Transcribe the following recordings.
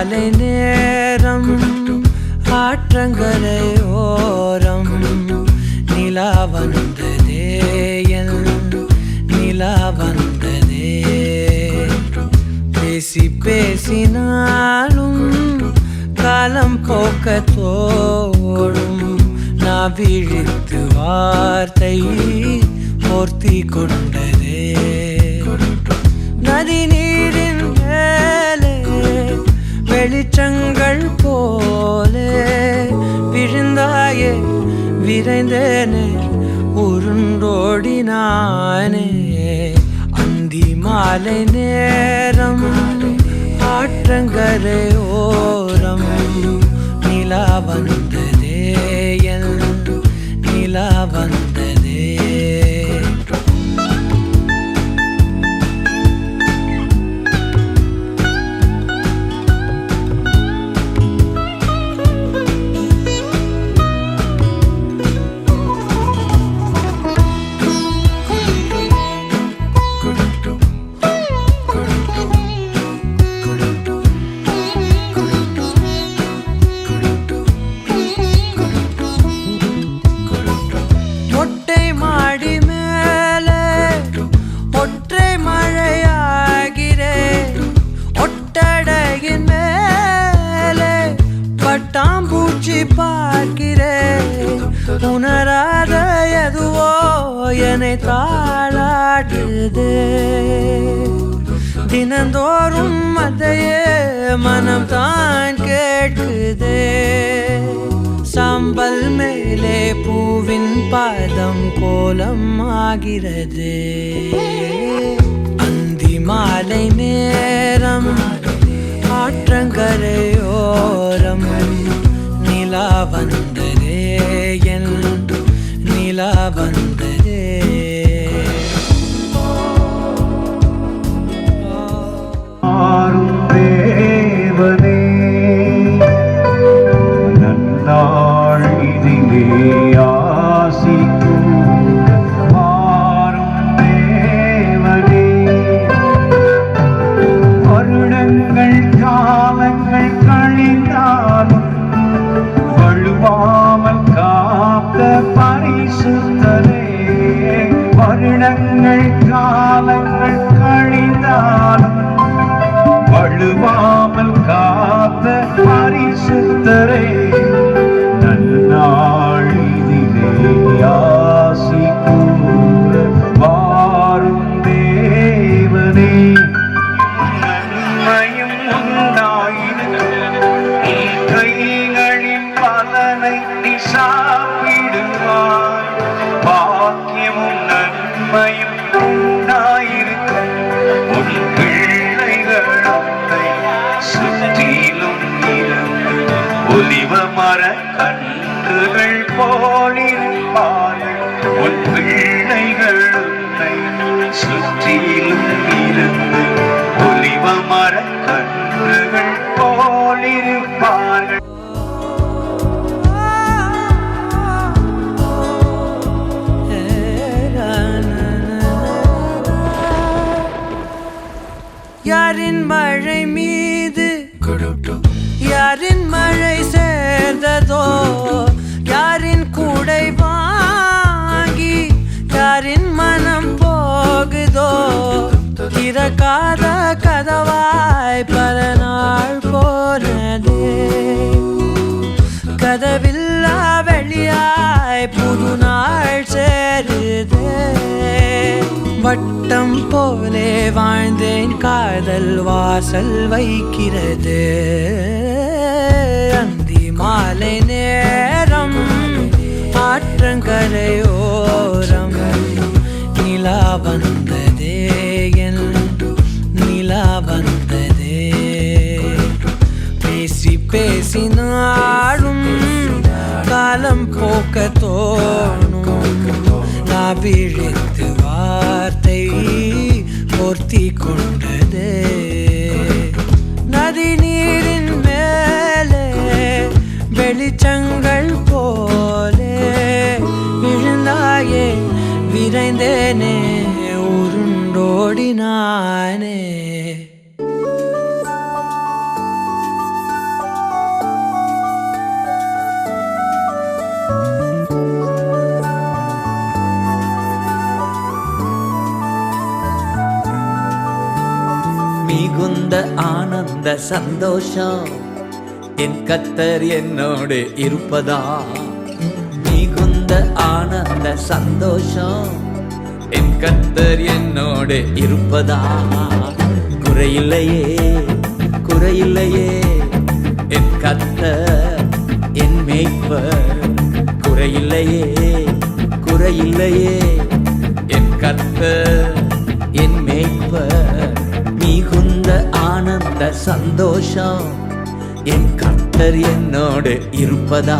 மாலை நேரம் ஆற்றங்கரையோரம் நிலா வந்ததே என் நிலா வந்ததே பேசி பேசினாலும் காலம் போக்க தோடும் நான் விழித்து வார்த்தை போர்த்தி கொண்டதே நதி நீரின் மேலே வெளிச்சங்கள் போலே விழுந்தாயே விரைந்தேனே உருண்டோடினானே அந்தி மாலை நேரம் ஆற்றங்கரையோரம் நிலா வந்ததே என் நிலா வந்ததே பார்க்கிறேன் உணராத எதுவோ என்னை தாளாட்டுதே தினந்தோறும் அதையே மனம் தான் கேட்குதே சாம்பல் மேலே பூவின் பாதம் கோலம் ஆகிறது அந்தி மாலை நேரம் ஆற்றங்கரையோரம் நிலா வந்ததே என் நிலா வந்ததே ஆரும் தேவனே நன்னாள் இதிலே ஆசிக்கும் ஆரும் தேவனே வருடங்கள் காலங்கள் கழிந்தாலும் வழுவாமல் காத்த பரிசுத்தரே வருடங்கள் காலங்கள் கழிந்தாலும் வழுவாமல் காத்த பரிசுத்தரே நன்னாளிதிலே ஆசி கூற வாரும் தேவனே நன்மையும் உண்டாயிருக்கும் கைகளின் பலனை நீ சாப்பிடுவாய் பாக்கியமும் நன்மையும் உண்டாயிருக்கும் உன் பிள்ளைகளை சுற்றிலும் இருந்து ஒலிவ மர கன்றுகள் போலிருப்பார்கள் உன் பிள்ளைகள் உன்னை சுற்றிலும் இருந்து ஒலிவ மர கன்றுகள் போலிருப்பார்கள் யாரின் மழை மீது யாரின் மழை சேர்ந்ததோ யாரின் கூடை வாங்கி யாரின் மனம் போகுதோ திறக்காத கதவாய் பல நாள் போனதே கதவில்லா வெளியாய் புது நாள் சேருதே வட்டம் போலே வாழ்ந்தேன் காதல் வாசல் வைக்கிறது அந்தி மாலை நேரம் ஆற்றங்கரையோரம் நிலா வந்ததே என் நிலா வந்ததே பேசி பேசினாலும் காலம் போக்க தோணும் நான் விழித்து வார்த்தை போர்த்தி கொண்டதே நதி நீரின் மேலே வெளிச்சங்கள் போலே விழுந்தாயே விரைந்தேனே உருண்டோடினானே மிகுந்த ஆனந்த சந்தோஷம் என் கர்த்தர் என்னோடு இருப்பதா. மிகுந்த ஆனந்த சந்தோஷம் என் கர்த்தர் என்னோடு இருப்பதா. குறையில்லையே குறையில்லையே என் கர்த்தர் என் மேய்ப்பர். குறையில்லையே குறையில்லையே என் கர்த்தர் என் மேய்ப்பர். மிகுந்த ஆனந்த சந்தோஷம் என் கர்த்தர் என்னோடு இருப்பதா.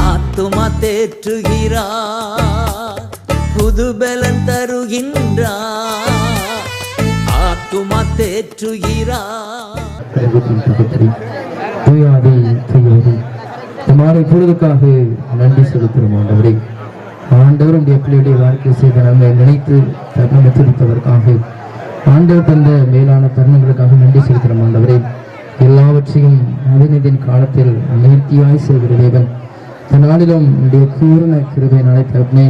ஆத்துமா தேற்றுகிறார், புது பலன் தருகின்றார். ஆத்துமா தேற்றுகிறார். மாலை பொழுதுக்காக நன்றி செலுத்துகிறோம் ஆண்டவரே. ஆண்டவருடைய பிள்ளையுடைய வாழ்க்கை செய்த நன்மை நினைத்து தருணத்திற்காக ஆண்டவர் தந்த மேலான தருணங்களுக்காக நன்றி செலுத்துகிறோம் ஆண்டவரே. எல்லாவற்றையும் அதனின் காலத்தில் நேர்த்தியாய் செய்கிற தேவன் நாளிலும் என்னுடைய பூரண கிருபை நடத்தே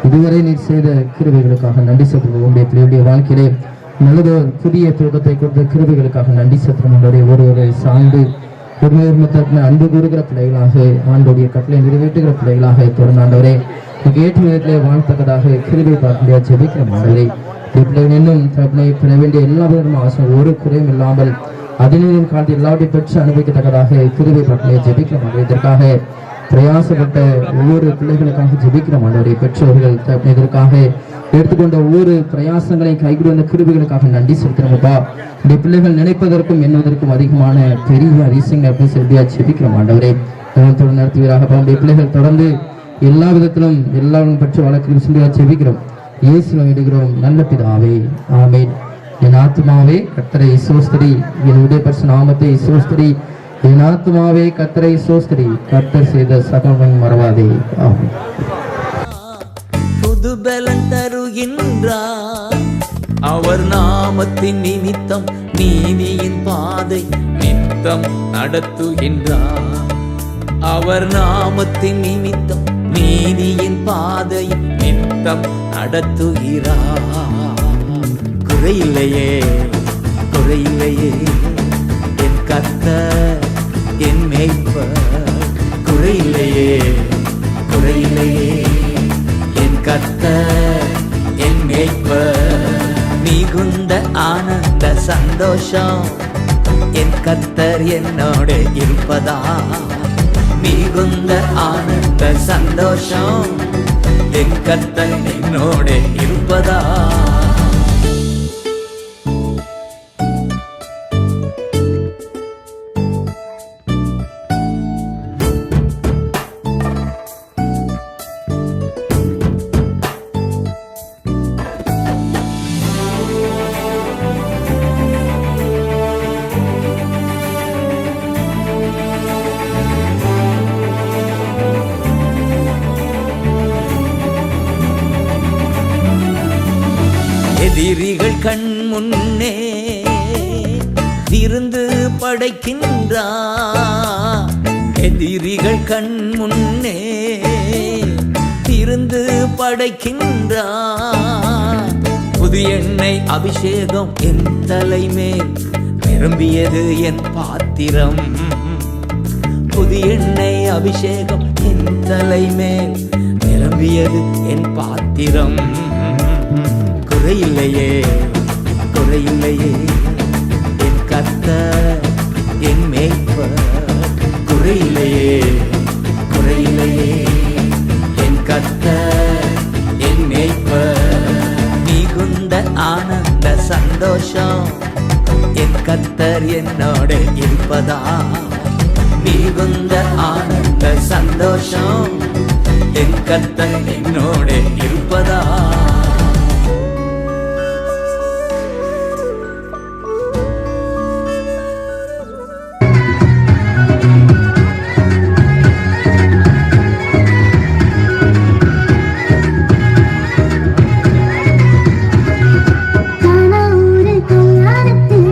இதுவரை நீர் செய்த கிருபைகளுக்காக நன்றி செலுத்துகிறோம். உங்களுடைய பிள்ளையுடைய வாழ்க்கையிலே நல்லதோர் புதிய துவக்கத்தை கொடுத்த கிருபைகளுக்காக நன்றி செலுத்துகிறோம். ஒருவரை சார்ந்து ஒருவர் அன்பு கூறுகிற பிள்ளைகளாக ஆண்டோடைய கட்டளை நிறைவேற்றுகிற பிள்ளைகளாக தொடர்ந்து ஆண்டவரே ஏற்று விதத்திலே வாழ்த்தக்கதாக கிருபை பார்க்க ஜெபிக்கிற ஆண்டவரே. பிள்ளைகள் இன்னும் தன்னை பெற வேண்டிய எல்லா விதமான அவசியம் ஒரு குறையும் இல்லாமல் அதனின் காலத்தில் எல்லாவற்றையும் பெற்று அனுபவிக்கத்தக்கதாக கிருபை பார்க்க ஜெபிக்கிற ஆண்டவரே. இதற்காக பிரயாசப்பட்ட ஒவ்வொரு பிள்ளைகளுக்காக ஜெபிக்கிற ஆண்டவரே. பெற்றோர்கள் இதற்காக எடுத்துக்கொண்ட ஒவ்வொரு பிரயாசங்களையும் கைகூடி வந்த கிருபைகளுக்காக நன்றி செலுத்துகிறோம்ப்பா. இந்த பிள்ளைகள் நினைப்பதற்கும் எண்ணுவதற்கும் அதிகமான பெரிய அதிசயங்களை செல்வியா ஜெபிக்கிறோம் ஆண்டவரே. தொடர்ந்து நடத்துவீராக நம்முடைய பிள்ளைகள் தொடர்ந்து எல்லா விதத்திலும் எல்லாரும் பற்றி வளர்க்கிறோம் செல்வியா ஜெபிக்கிறோம். இயேசுவிடம் விடுகிறோம் நல்ல பிதாவே, ஆமென். என் ஆத்துமாவே கர்த்தரை ஸ்தோத்திரி, என் உடைய நாமத்தை ஸ்தோத்திரி. என் ஆத்துமாவே கர்த்தரை ஸ்தோத்திரி, கர்த்தர் செய்த சகலமும் மறவாதே. ஆமென். புது பலன் தருகின்றார். அவர் நாமத்தின் நிமித்தம் நீதியின் பாதை நித்தம் நடத்துகின்றார். அவர் நாமத்தின் நிமித்தம் நீதியின் பாதை நித்தம் நடத்துகிறார். குறையில்லையே குறையில்லையே என் கர்த்தர் என் மேய்ப்பர். குறையில்லையே குறையில்லையே என் கர்த்தர் என் மேய்ப்பர். மிகுந்த ஆனந்த சந்தோஷம் என் கர்த்தர் என்னோடு இருப்பதா. மிகுந்த ஆனந்த சந்தோஷம் என் கர்த்தர் என்னோடு இருப்பதா. எதிரிகள் கண் முன்னே விருந்து படைக்கின்றார். எதிரிகள் கண் முன்னே விருந்து படைக்கின்றார். புது எண்ணெய் அபிஷேகம் என் தலைமேல் நிரம்பியது என் பாத்திரம். புது எண்ணெய் அபிஷேகம் என் தலைமேல் நிரம்பியது என் பாத்திரம். குறையில்லையே குறையில்லையே என் கர்த்தர் என் மேய்ப்பர். குறையில்லையே குறையில்லையே என் கர்த்தர் என் மேய்ப்பர். மிகுந்த ஆனந்த சந்தோஷம் என் கர்த்தர் என்னோடு இருப்பதா. மிகுந்த ஆனந்த சந்தோஷம் என் கர்த்தர் என்னோடு இருப்பதா. கனவுரு கல்யாணத்தில்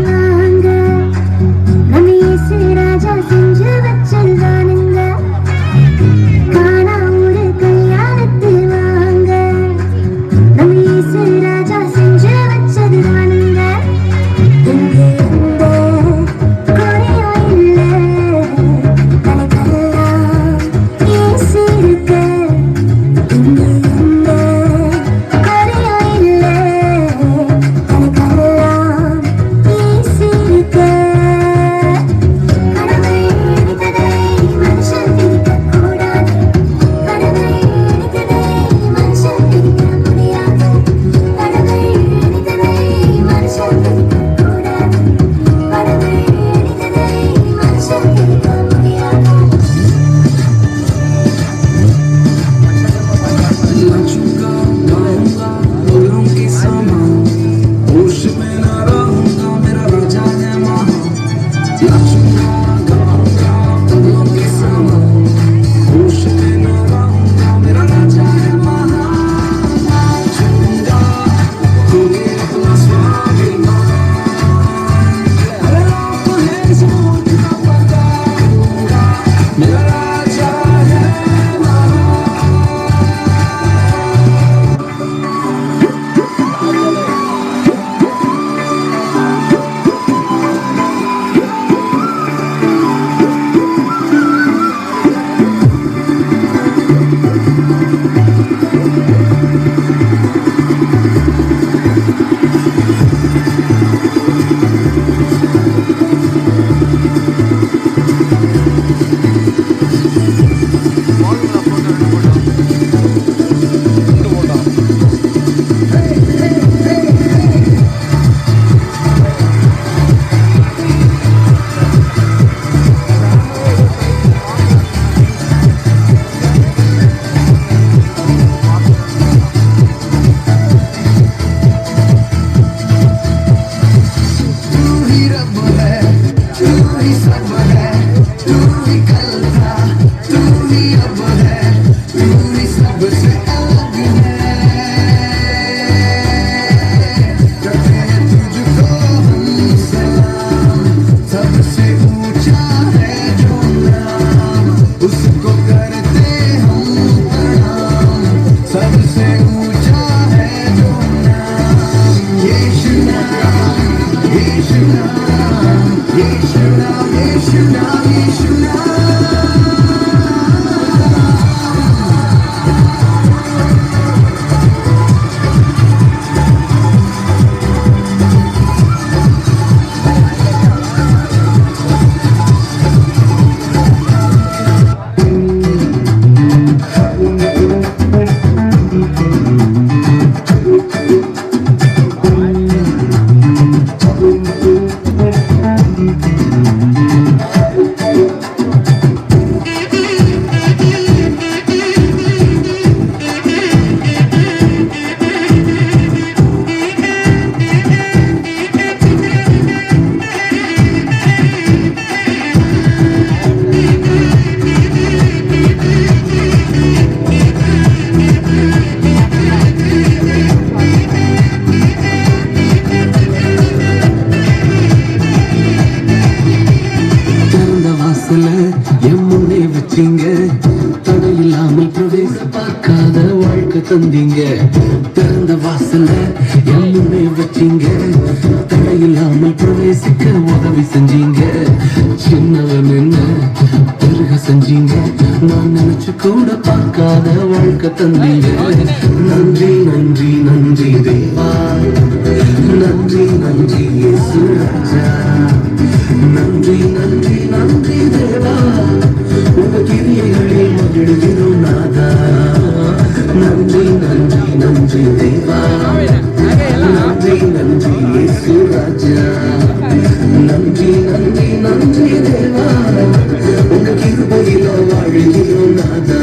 தந்தீங்க திறந்த வாசல எல்லாமே வச்சீங்க தடையில்லாமல் பிரவேசிக்க உதவி செஞ்சீங்க சின்னவன் என்ன பெருக செஞ்சீங்க நான் நினைச்சு கூட பார்க்காத வாழ்க்கை தந்தீங்க நன்றி நன்றி நன்றி தேவா நன்றி நன்றி இயேசு ராஜா நன்றி நன்றி நன்றி தேவா உங்க கிரியைகளில் மகிழ்கிறோம் நாதா நன்றி நன்றி நன்றி தேவா நன்றி நன்றி இயேசு ராஜா நன்றி நன்றி நன்றி தேவா உங்க கிருபையில வாழ்கிறோம் நாதா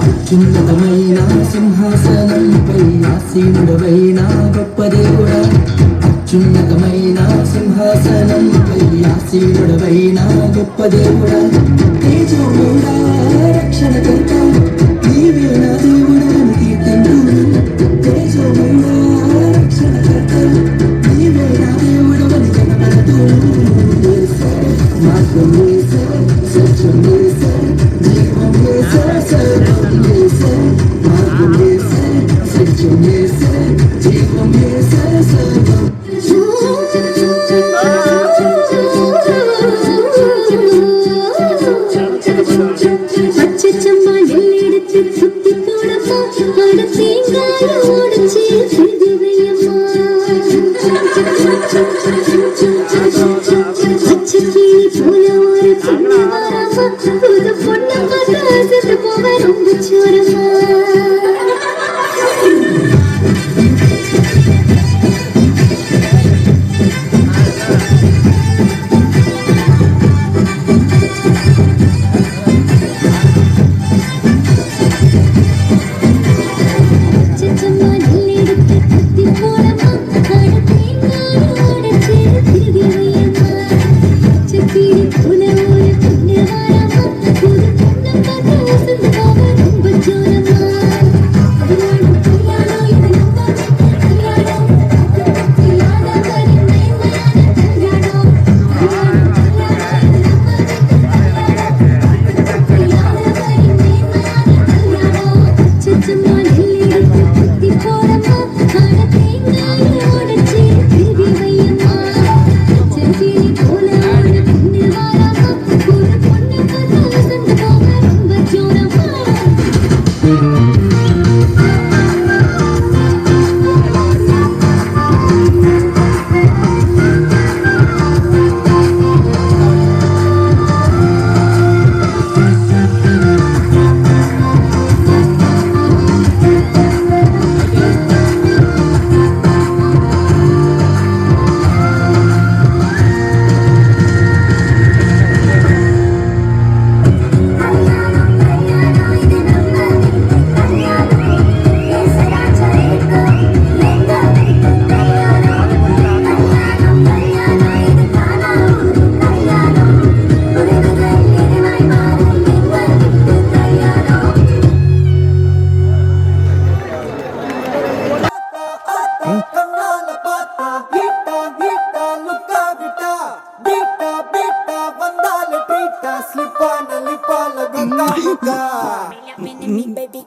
అత్యున్నతమైన సింహాసనంపై ఆసీనుడవైన గొప్ప దేవుడా అత్యున్నతమైన సింహాసనంపై ఆసీనుడవైన గొప్ప దేవుడా తేజోమయుడా రక్షణకర్త నీవే నా దేవుడు కీర్తింతు తేజోమయుడా రక్షణకర్త నీవే నా దేవుడు కనబడదు మార్గం వేసే సత్యం వేసే జీవం వేసే సర్వం వేసే మార్గం వేసే సత్యం వేసే జీవం వేసే సర్వం பச்சச்சம்மா நெல்லெடுத்து சுத்தி போடப்பா அட தேங்காயோடு சேர்த்து திவையம்மா பச்சைக்கிளி போல ஒரு பொண்ணு வரம்மா புது பொண்ணு பார்த்து அசத்து போவ ரொம்ப சோரம்மா But muka muka. baby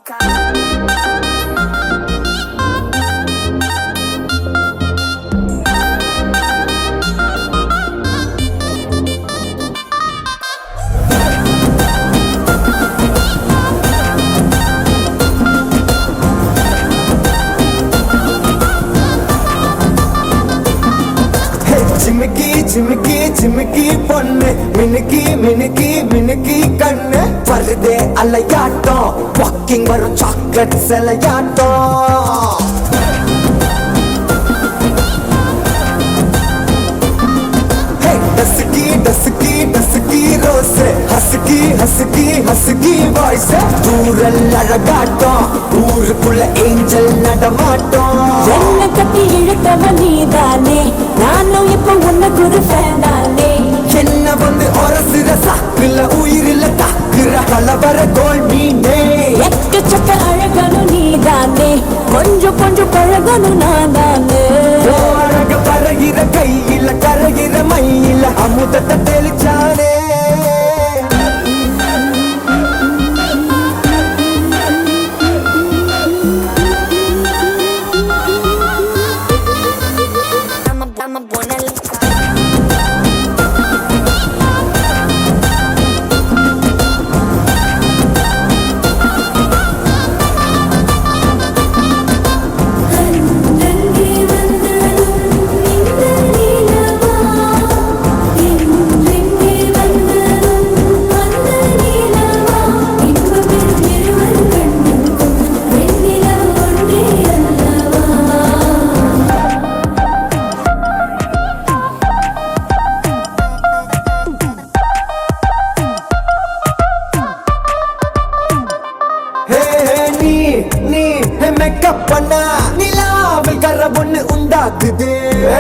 चिमकी चिमकी चिमकी பொண்ணு மினுக்கி மினுக்கி மினுக்கி கண்ணு வருதே அலையாட்டம் வாக்கிங் வரும் சாக்லேட் சிலையாட்டம் dusky dusky dusky rose husky husky husky voice தூரல் அழகாட்டம் ஊருக்குள்ள ஏஞ்சல் நடமாட்டம் என்ன கட்டி இழுத்தவன் நீதானே நானும் இப்ப உன்ன குரு ஃபேனானே என்ன வந்து ஒரசுற சாக்குல உயிரில தாக்குற கலவர கோல் மீனே எக்கச்சக்க அழகனும் நீதானே கொஞ்சம் கொஞ்சம் பழகனும் நான் தானே அழக பறகிற கையில கரகிற மயில அமுதத்தை தெளிச்சானே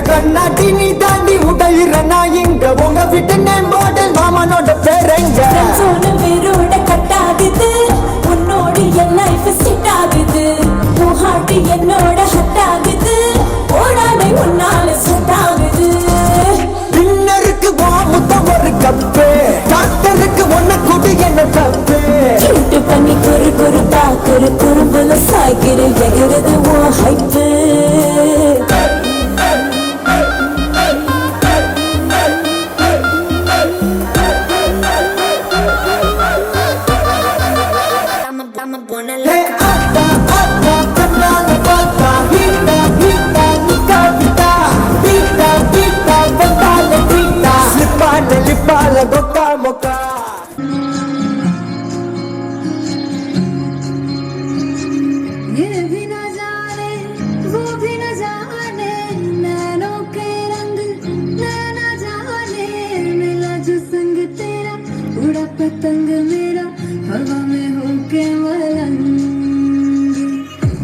கண்ணாடி நீ தாண்டி உடையிற நான் இங்க உங்க வீட்டு நேம் போர்டில் மாமனோட பேரங்க வேரோட கட்டாகுது உன்னோடு என் லைஃப் செட் ஆகுது உன் ஹார்ட் என்னோட ஹட் ஆகுது ஓடாமை உன்னால செட் ஆகுது டின்னருக்கு முத்தம் ஒரு கப்பு டாக்டருக்கு ஒன்ன கூட்டி என்ன தப்பு கியூட்டு பண்ணி குறு குறு பாக்குற குறும்புல சாய்க்கிற எகிறது உன் ஹைப்பு पतंग मेरा हवा में होके मलंग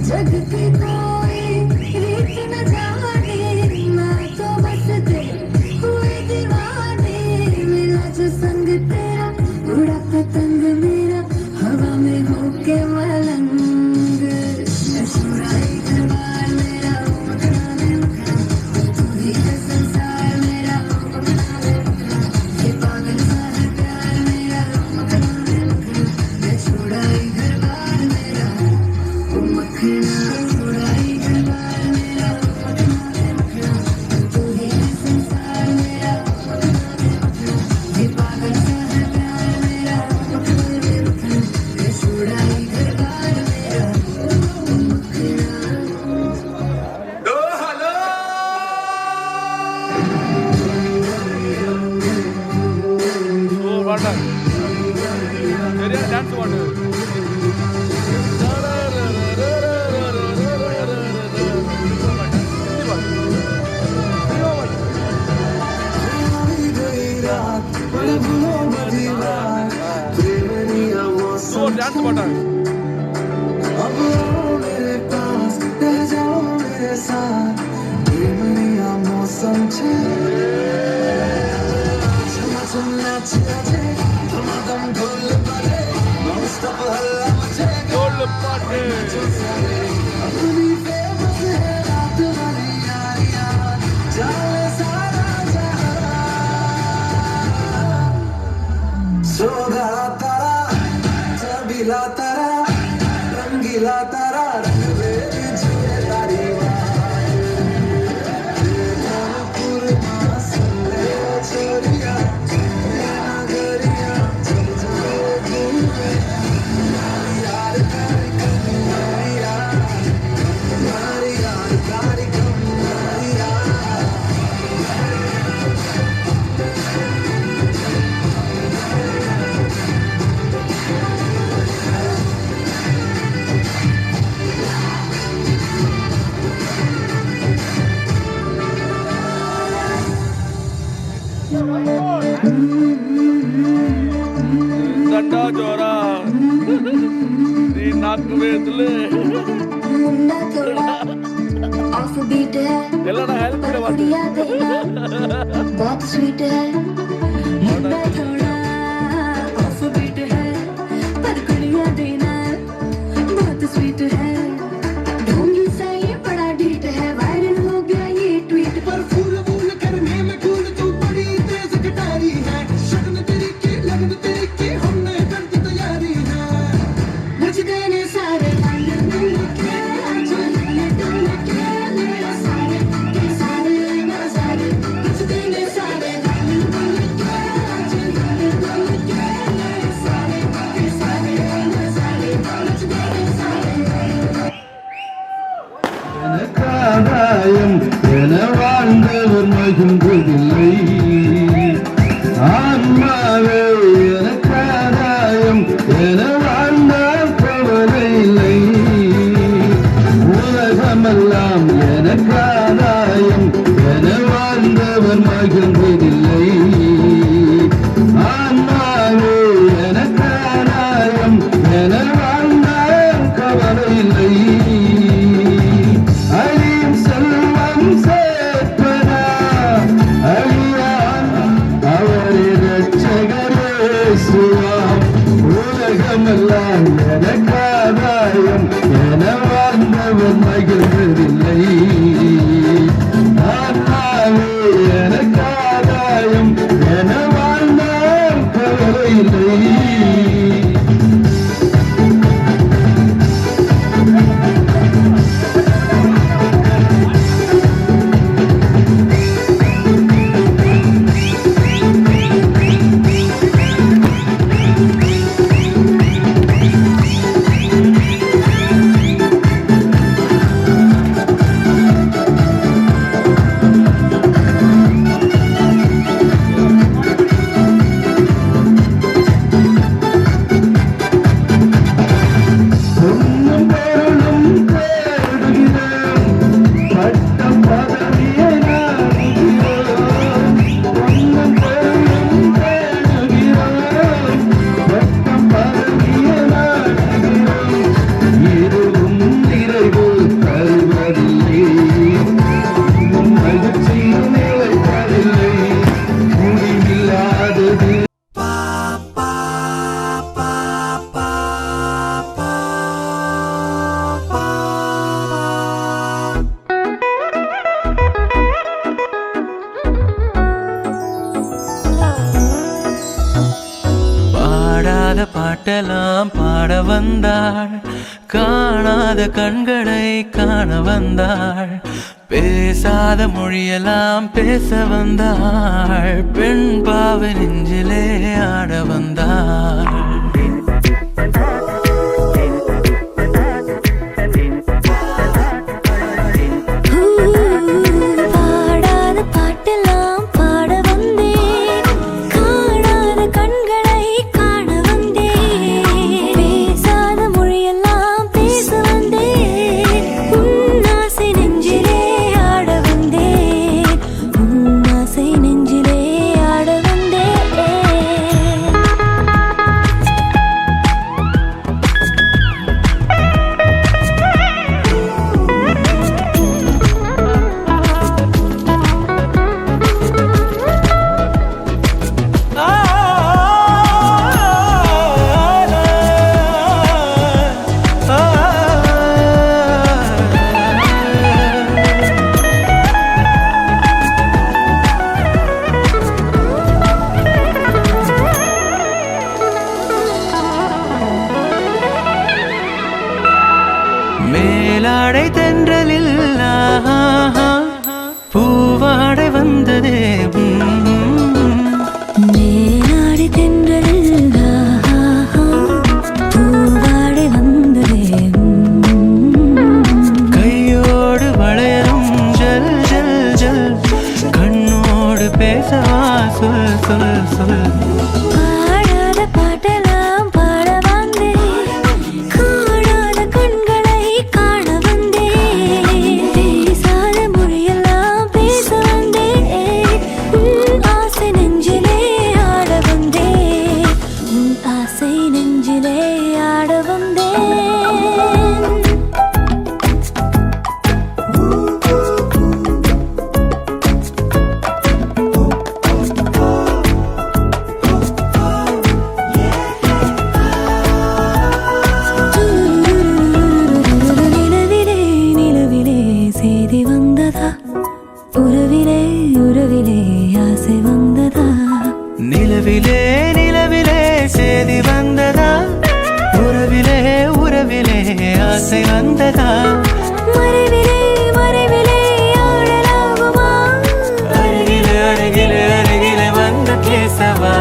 जग की कोई रीत न जाने मैं तो बस तेरे हुए दीवाने मिला जो संग तेरा उड़ा पतंग मेरा हवा में होके मलंग ऐश्वर्या दरबार मेरा तू ही है संसार मेरा ये पागल सा है प्यार मेरा छुड़ाई घर बार मेरा मखना छुड़ाई घर बार मेरा तू ही है संसार मेरा ये पागल सा है प्यार मेरा छुड़ाई घर बार मेरा டான்ஸ் பாட்டு டான்ஸ் பாட்டாங்க So रंगीला तारा रंग दे जिए तारी छोरिया नगरिया चल जाए घूमे यार कारी कमिया यार कारी कमिया దండా జోరా నీ నాకు వేతులే मुंडा थोड़ा ऑफ बीट है ಎಲ್ಲಡ ಹೆಲ್ಪ್ पर ಮಾಡು कुड़िया देना बहुत स्वीट है मुंडा थोड़ा ऑफ बीट है पर कुड़िया देना बहुत स्वीट है ढोंगी सा ये बड़ा डीट है वायरल हो गया ये ट्वीट पर फूल फूल करने में फूल तू बड़ी तेज कटारी है शगन तेरी की लगन तेरी की हमने कर दी तैयारी है मुझ देने सारे वाले मिल के चलने डोले के ले सारे नजारे मुझ देने सारे वाले मिल के चलने डोले के ले सारे नजारे मुझ देने सारे எனக்காதாயம் என வாழ்ந்தவர் மகிழ்ந்ததில்லை ஆன்மாவே எனக்காதாயம் என வாழ்ந்தால் கவலை இல்லை உலகமெல்லாம் எனக்காதாயம் என வாழ்ந்தவர் மகிழ்ந்ததில்லை ஆன்மாவே எனக்காதாயம் என வாழ்ந்தால் கவலை இல்லை அழியும் செல்வம் சேர்ப்பதா அழியான் அவரே ரட்சகரேசுவாம் உலகமெல்லாம் எனக்காதாயம் என வாழ்ந்தவர் மகிழ்ந்ததில்லை ஆன்மாவே எனக்காதாயம் என வாழ்ந்தால் கவலை இல்லை பொன்னும் பொருளும் தேடுகிறோம் பட்டம் பதவியை நாடுகிறோம் பொன்னும் பொருளும் தேடுகிறோம் பட்டம் பதவியை நாடுகிறோம் இதுவும் நிறைவு தருவதில்லை மகிழ்ச்சியும் நிலைப்பதில்லை முடிவில்லாதது பாடாத பாட்டெல்லாம் பாட வந்தாள், காணாத கண்களை காண வந்தாள், பேசாத மொழியெல்லாம் பேச வந்தாள், பெண் பாவை நெஞ்சிலே ஆட வந்தாள். பாடாத பாட்டெல்லாம் பாட வந்தேன், காணாத கண்களை காண வந்தேன், பேசாத மொழியெல்லாம் பேச வந்தேன், உன் ஆசை நெஞ்சிலே ஆட வந்தேன், உன் ஆசை நெஞ்சிலே ஆட வந்தேன். வாடை தென்றலில் பூவாடை வந்ததே மேலாடை தென்றலில் பூவாடை வந்ததே கையோடு வளையலும் ஜல் ஜல் ஜல் கண்ணோடு பேசவா சொல் சொல் சொல் பாடாத பாட்டெல்லாம் பாட வந்தேன் காணாத கண்களை காண வந்தேன் பேசாத மொழியெல்லாம் பேச வந்தேன் உன் ஆசை நெஞ்சிலே ஆட வந்தேன் உன் ஆசை நெஞ்சிலே ஆட வந்தேன் நிலவிலே நிலவிலே செய்தி வந்ததா உறவிலே உறவிலே ஆசை வந்ததா நிலவிலே நிலவிலே சேதி வந்ததா உறவிலே உறவிலே ஆசை வந்ததா மறைவிலே மறைவிலே ஆடலாகுமா அருகிலே அருகிலே அருகிலே வந்த கேசவா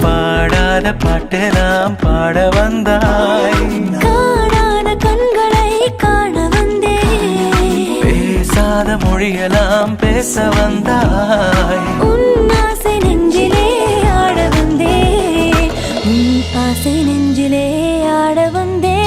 பாடாத பாட்டெல்லாம் பாட வந்தாய் காணாத கண்களை காண வந்தேன் பேசாத மொழியெல்லாம் பேச வந்தாய் உன் ஆசை நெஞ்சிலே ஆட வந்தேன் உன் ஆசை நெஞ்சிலே ஆட வந்தேன்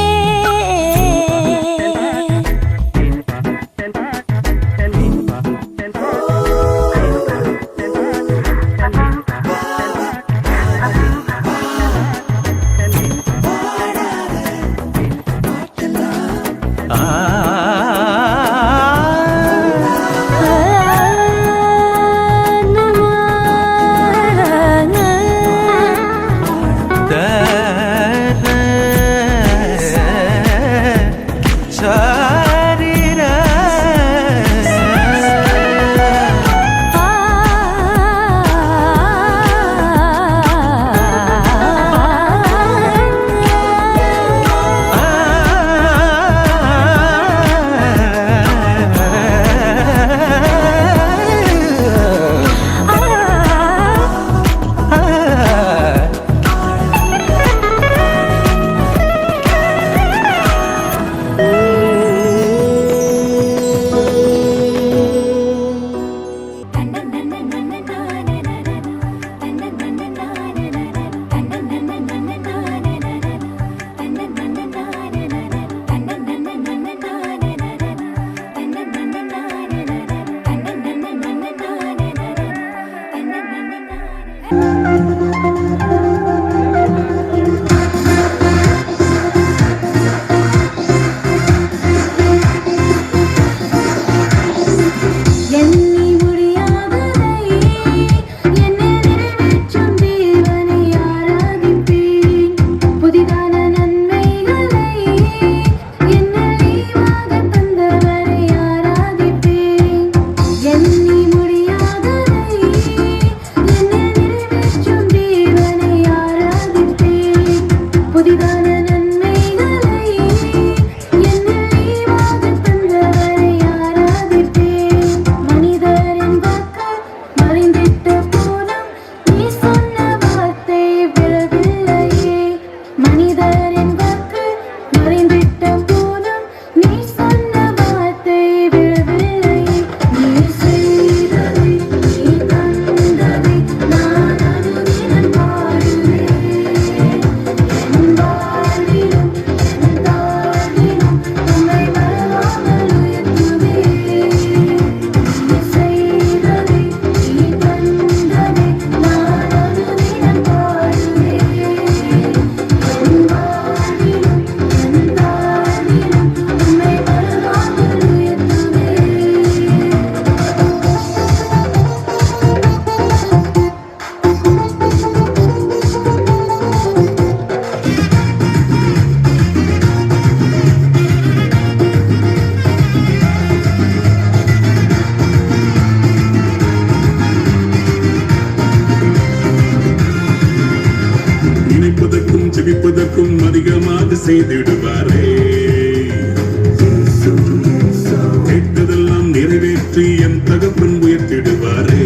எண்ணி முடியாததை என்னை நிறைவேற்றும் தேவனை ஆராதிப்பேன் புதிதான நன்மைகளை என்னில் நீவாக தந்தவரை ஆராதிப்பேன் எண்ணி முடியாததை என்னை நிறைவேற்றும் தேவனை ஆராதிப்பேன் புதிதான நன்மைகளை என்னில் நீவாக தந்தவரை ஆராதிப்பேன் மனிதரின் வாக்கு மறைந்திட்ட போதும் நீ சொன்ன வார்த்தை விழவில்லையே மனிதரின் வாக்கு மறைந்திட்ட போதும் நீ சொன்ன வார்த்தை விழவில்லையே நீ செய்ததை நீ தந்ததை நான் அனுதினம் பாடுவேன் என் வாழ்விலும் என் தாழ்விலும் உம்மை மறவாமல் உயர்த்துவேன் நீ செய்ததை நீ தந்ததை நான் அனுதினம் பாடுவேன் என் வாழ்விலும் என் தாழ்விலும் உம்மை மறவாமல் உயர்த்துவேன் நினைப்பதற்கும் ஜெபிப்பதற்கும் அதிகமாக செய்திடுவாரே நிறைவேற்றி என் தகப்பன் உயர்த்திடுவாரே.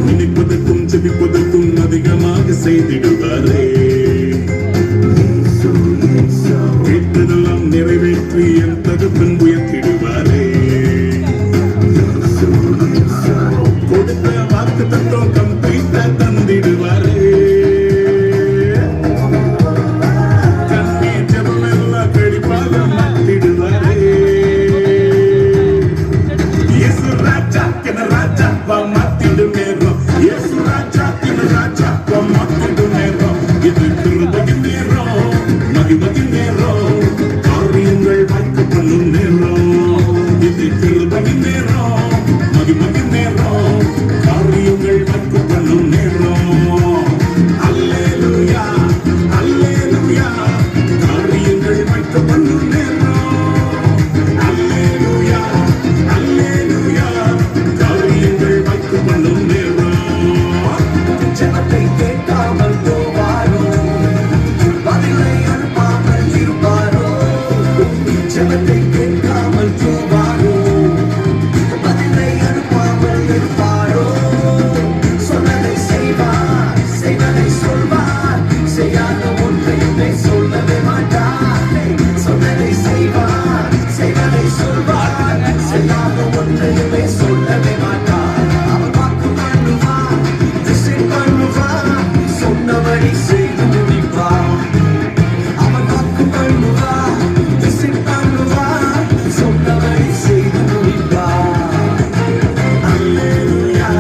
நினைப்பதற்கும் ஜெபிப்பதற்கும் அதிகமாக செய்திடுவாரே. கேட்டதெல்லாம் நிறைவேற்றி என் தகப்பன் உயர்த்திடுவாரே. கொடுத்த வாக்கு தத்துவம் கம்ப்ளீட்டா தந்திடுவாரே. கண்ணீர் ஜெபம் எல்லாம் கழிப்பாக மாத்திடுவாரே. இயேசு ராஜா என ராஜா வா மாத்திடு நேரம். இயேசு ராஜா என ராஜா வா மாத்திடு நேரம். இது கிருபையின் நேரம், மகிமையின் நேரம், காரியங்கள் வாய்க்க பண்ணும் நேரம். இது கிருபையின் நேரம், மகிமையின் நேரம், காரியங்கள் வாய்க்க பண்ணும் நேரம். அல்லேலூயா அல்லேலூயா, காரியங்கள் வாய்க்க பண்ணும் நேரம். அல்லேலூயா அல்லேலூயா, காரியங்கள் வாய்க்க பண்ணும் நேரம். ஜெபத்தை கேட்காமல் போவாரோ, பதிலை அனுப்பாமல் இருப்பாரோ. ஜெபத்தை கேட்காமல் போவாரோ, பதிலை அனுப்பாமல் இருப்பாரோ. சொன்னதை செய்வார், செய்வதை சொல்வார், செய்யாத ஒன்றையுமே சொல்லவே மாட்டார். சொன்னதை செய்வார், செய்வதை சொல்வார், செய்யாத ஒன்றையுமே சொல்லவே மாட்டார். அவர் வாக்கு பண்ணுவார், திசை பண்ணுவார், சொன்னபடி செய்து முடிப்பார். அவர் வாக்கு பண்ணுவார், திசை பண்ணுவார், சொன்னபடி செய்து முடிப்பார். அல்லேலூயா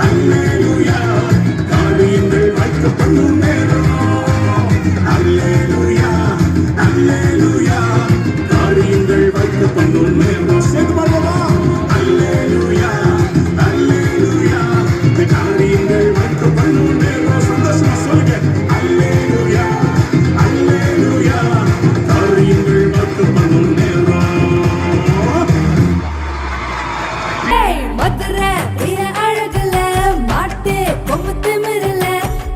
அல்லேலூயா, காரியங்கள் வாய்க்க பண்ணும் நேரம். அல்லேலூயா அல்லேலூயா, காரியங்கள் வாய்க்க பண்ணும் நேரம். சேர்ந்து பாடுவோமா? அல்லேலூயா அல்லேலூயா, காரியங்கள் வாய்க்க பண்ணும் நேரம். சந்தோஷமா சொல்லுங்க. அல்லேலூயா அல்லேலூயா, காரியங்கள் வாய்க்க பண்ணும் நேரம். ஏய் மதுரை வீர அழகுல மாட்டு கொம்பு திமிருல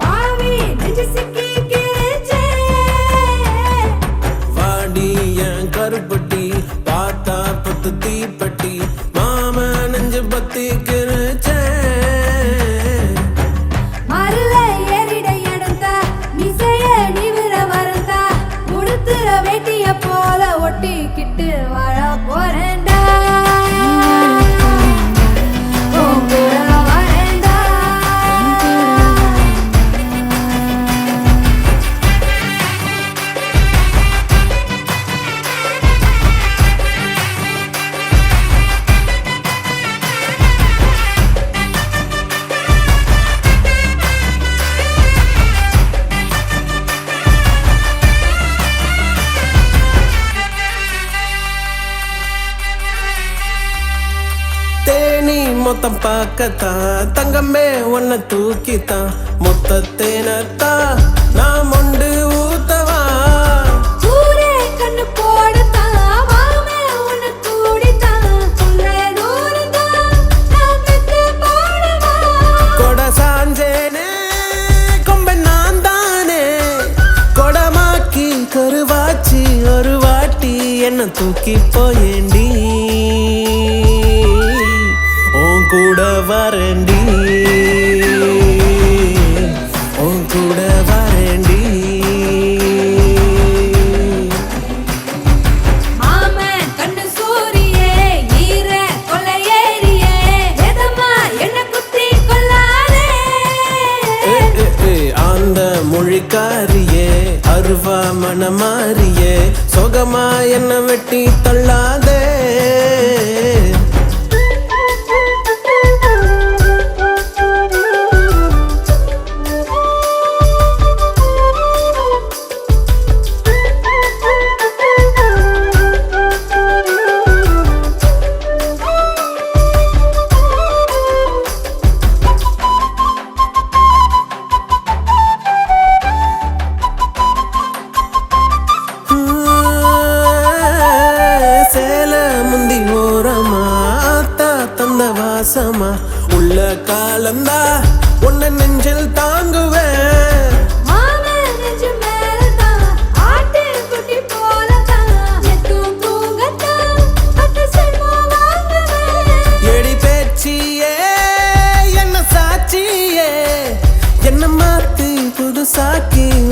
பாவி நெஞ்சு சிக்கி கிழிச்சே. வாடி என் கருப்பட்டி பார்த்தா பத்து தீப்பட்டி மாம நெஞ்சு பத்தி கிருச்சே. மருள ஏறிட இடந்தா மிசைய நிவிர வரந்தா உடுத்துற வேட்டிய போல ஒட்டிக்கிட்டு வாழ போறேன்டா. உன் கூட வரேன்டா. தேனி மொத்தம் பார்க்கத்தான் தங்கமே உன்னை தூக்கித்தான் மொத்த தேனத்தான் நான் மொண்டு ஊத்தவா. ஊரே கண்ணு போடத்தான் மாமே உன்னை கூடித்தான் சொல்ற தூரந்தான் நான் பெத்து போடவா. கொட சாஞ்சேனே கொம்பை நான் தானே கொடமாக்கி கருவாச்சி ஒரு வாட்டி என்ன தூக்கி போயேண்டி. உன் கூட வரேண்டி, உன் கூட வரேண்டி. மாமன் கண்ணு சூரியே ஈர கொலையேறியே எதமா என்ன குத்தி கொல்லாதே. அந்த மொழிக்காரியே அருவா மனமாரியே சொகமா என்ன வெட்டி தள்ளாதே. பாசமா உள்ள காலந்தா உன்னை நெஞ்சில் தாங்குவேன். மாமன் நெஞ்சு மேலதான் ஆட்டு குட்டி போலதான் எத்தும் தூங்கத்தான்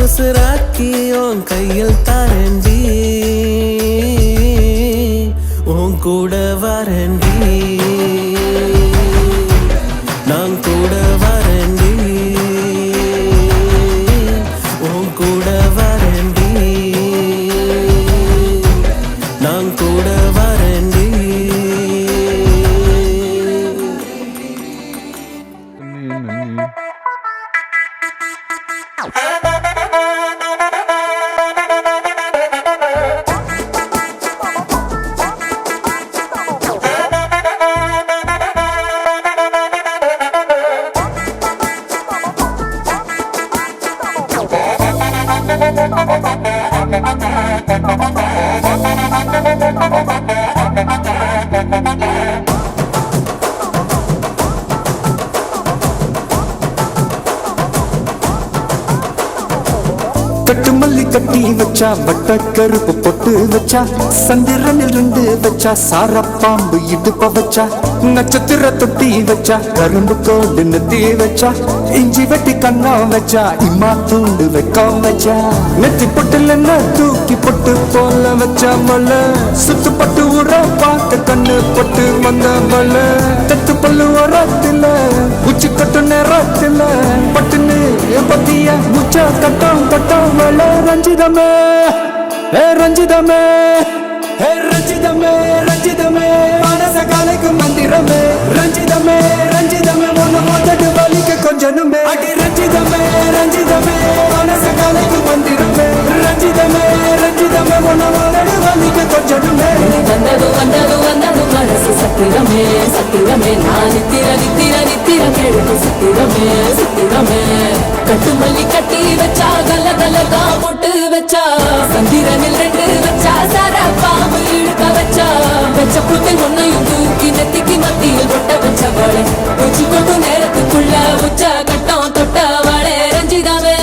உசுராக்கி உன் கையில் தாரண்டி உன் கூட வரண்டி நான் கூட வரண்டி உன் கூட வரண்டி நான் கூட வரண்டி கட்டு மல்லி கட்டி வச்சா வட்ட கருப்பு பொட்டு வச்சா சந்திரனில் இருந்து வச்சா சாரப்பாம்பு இடுப்ப வச்சா நட்சத்திர தொட்டி வச்சா கரும்பு கோடு நெத்தி வச்சா இஞ்சி வெட்டி கண்ணா வச்சா இம்மா தூண்டு வெக்கம் வச்சா நெத்தி பொட்டுல தூக்கி பொட்டு போல வச்சா மல சுத்து பட்டு உர பார்த்து கண்ணு பொட்டு வந்த மல தட்டு பல்லு உரத்துல உச்சி கட்டு நேரத்துல பட்டுன்னு பத்திய முச்சா கட்டம் கட்டம் மல ரஞ்சிதமே ரஞ்சிதமே ரஞ்சிதமே ரஞ்சிதமே மனச கலைக்கும் மந்திரமே ரஞ்சிதமே ரஞ்சிதமே ஒன்னு மோதட்டு வலிக்க கொஞ்சனுமே அடி ரஞ்சிதமே ரஞ்சிதமே மனச கலைக்கும் மந்திரமே ரஞ்சிதமே ரஞ்சிதமே ஒன்னு மோதட்டு வலிக்க கொஞ்சனுமே வந்தது வந்தது வந்தது மனசு சத்திரமே சத்திரமே நான் நித்திர நித்திர நித்திர கேளுக்கு சத்திரமே சத்திரமே கட்டு மல்லி கட்டி வச்சா கல கலகா போட்டு வச்சா சந்திரனில் ரெண்டு வச்சா சாரா பாம்பு இழுக்க வச்சா வச்ச புத்தை ஒன்னையும் தூக்கி நெத்திக்கு மத்தியில் கொட்ட வச்சவளே உச்சி கொண்டு நேரத்துக்குள்ள உச்ச கட்டம் தொட்டவளே ரஞ்சிதமே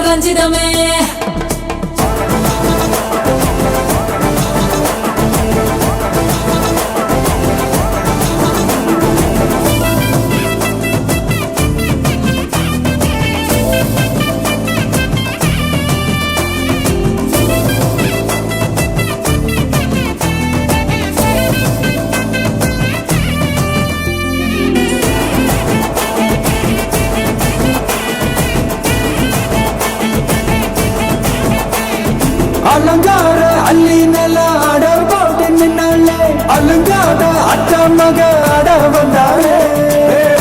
ரஞ்சிதமே அலங்கார அள்ளி நில அட போட்டு நின்னாலே அலங்காத அட்ட மக அட வந்தாலே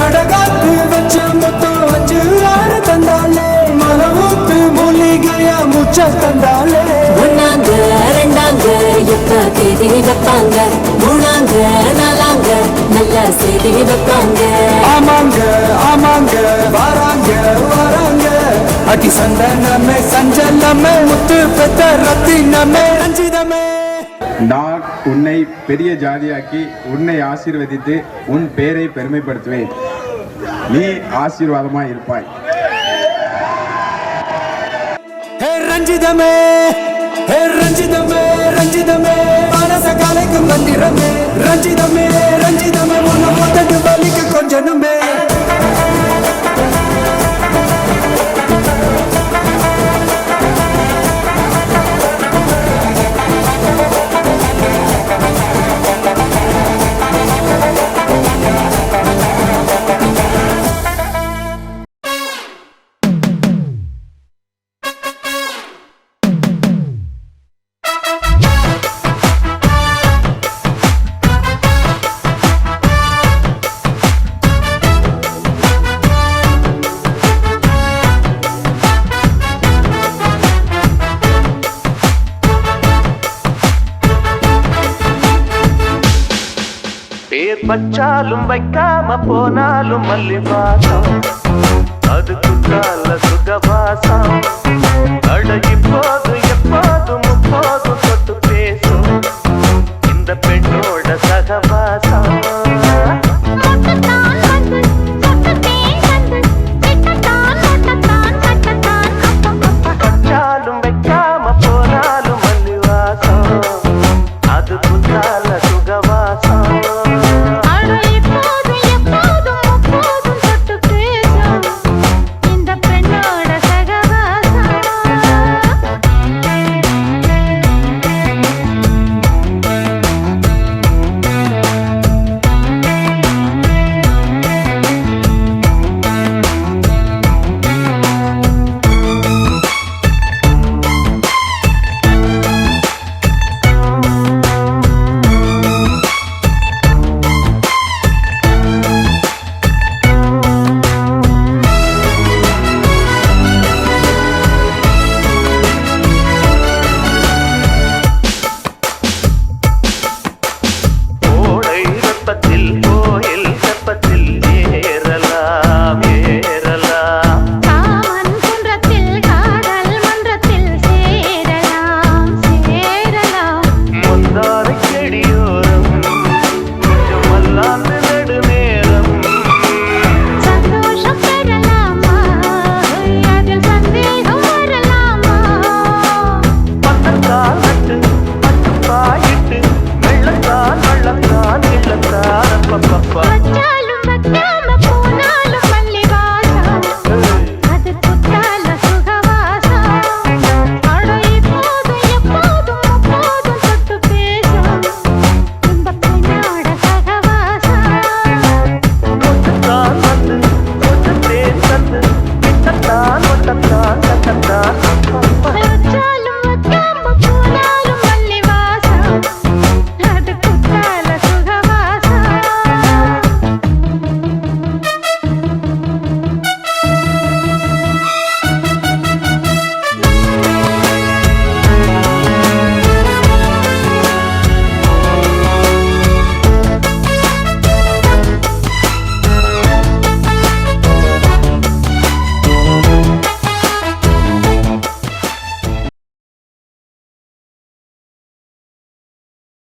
அடகாத்து வச்ச மொத்தம் வச்சு ஆட தந்தாலே மலவூத்து மூலிகையா முச்ச தந்தாலே ஒன்னாங்க ரெண்டாங்க எப்ப தேதி வைப்பாங்க மூணாங்க நாலாங்க நல்ல செய்தி வைப்பாங்க ஆமாங்க ஆமாங்க வராங்க வராங்க அடி சந்தனமே சஞ்சலமே முத்து பெத்த ரத்தினமே ரஞ்சிதமே நான் உன்னை பெரிய ஜாதியாக்கி உன்னை ஆசீர்வதித்து உன் பேரை பெருமைப்படுத்துவேன். நீ ஆசீர்வாதமாய் இருப்பாய். ரஞ்சிதமே ரஞ்சிதமே ரஞ்சிதமே மனச கலைக்கும் மந்திரமே ரஞ்சிதமே ரஞ்சிதமே உன்னை மொத்தட்டு வலிக்க கொஞ்சனுமே பேர் பச்சாலும் வைக்காம போனாலும் மல்லி வாசம் அது குற்றால சுகவாசம்